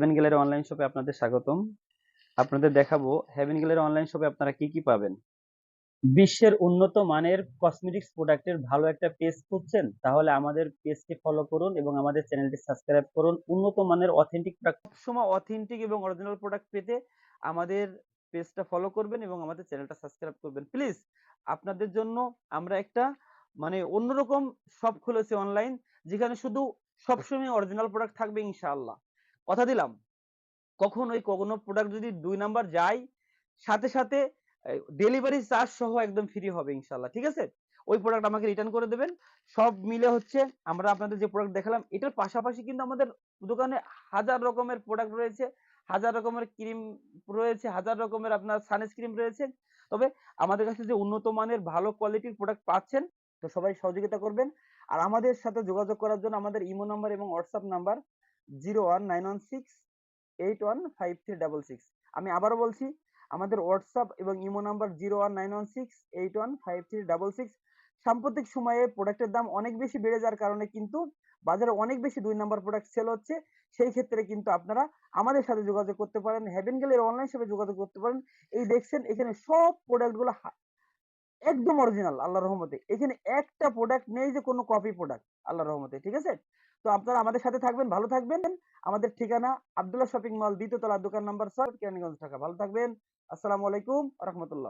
Haven gallery online শপে আপনাদের স্বাগতম। আপনাদের দেখাবো হেভেন গ্যালারি অনলাইন শপে আপনারা কি কি পাবেন। বিশ্বের উন্নত মানের কসমেটিক্স প্রোডাক্টের ভালো একটা পেজ খুঁজছেন, তাহলে আমাদের পেজকে ফলো করুন এবং আমাদের চ্যানেলটি সাবস্ক্রাইব করুন। উন্নত মানের অথেন্টিক প্রোডাক্ট, সবসময় অথেন্টিক এবং অরিজিনাল প্রোডাক্ট পেতে আমাদের পেজটা ফলো করবেন এবং আমাদের চ্যানেলটা সাবস্ক্রাইব করবেন প্লিজ। আপনাদের জন্য আমরা একটা অন্যরকম শপ খুলেছি অনলাইন, যেখানে শুধু সবসময় অরিজিনাল প্রোডাক্ট থাকবে ইনশাআল্লাহ। কথা দিলাম, কখন ওই কোনো প্রোডাক্ট যদি ২ নাম্বার যায়, সাথে সাথে ডেলিভারি চার্জ সহ একদম ফ্রি হবে ইনশাআল্লাহ। ঠিক আছে? ওই প্রোডাক্ট আমাকে রিটার্ন করে দেবেন। সব মিলে হচ্ছে আমরা আপনাদের যে প্রোডাক্ট দেখালাম, এটার পাশাপাশি কিন্তু আমাদের দোকানে হাজার রকমের প্রোডাক্ট রয়েছে, হাজার রকমের ক্রিম রয়েছে, হাজার রকমের আপনার সানস্ক্রিন রয়েছে। তবে আমাদের কাছে যে উন্নত মানের ভালো কোয়ালিটির প্রোডাক্ট পাচ্ছেন, তো সবাই সহযোগিতা করবেন। আর আমাদের সাথে যোগাযোগ করার জন্য আমাদের ইমো নাম্বার এবং হোয়াটসঅ্যাপ নাম্বার 01916815366। আমি আবারও বলছি, আমাদের হোয়াটসঅ্যাপ এবং ইমো নাম্বার 01916815366। সাম্প্রতিক সময়ে প্রোডাক্টের দাম অনেক বেশি বেড়ে যাওয়ার কারণে কিন্তু বাজারে অনেক বেশি ২ নাম্বার প্রোডাক্ট সেল হচ্ছে। সেই ক্ষেত্রে কিন্তু আপনারা আমাদের সাথে যোগাযোগ করতে পারেন। হেভেন গ্যালারি অনলাইন শপে যোগাযোগ করতে পারেন। এই দেখছেন এখানে সব প্রোডাক্ট গুলো একদম অরিজিনাল আল্লাহর রহমতে। এখানে একটা প্রোডাক্ট নেই যে কোনো কপি প্রোডাক্ট আল্লাহর রহমতে। ঠিক আছে? তো আপনারা আমাদের সাথে থাকবেন, ভালো থাকবেন। আমাদের ঠিকানা আব্দুল্লাহ শপিং মল, দ্বিতীয় তলা, দোকান নাম্বার ৬, কেরানীগঞ্জ, ঢাকা। ভালো থাকবেন। আসসালামু আলাইকুম ওয়া রাহমাতুল্লাহ।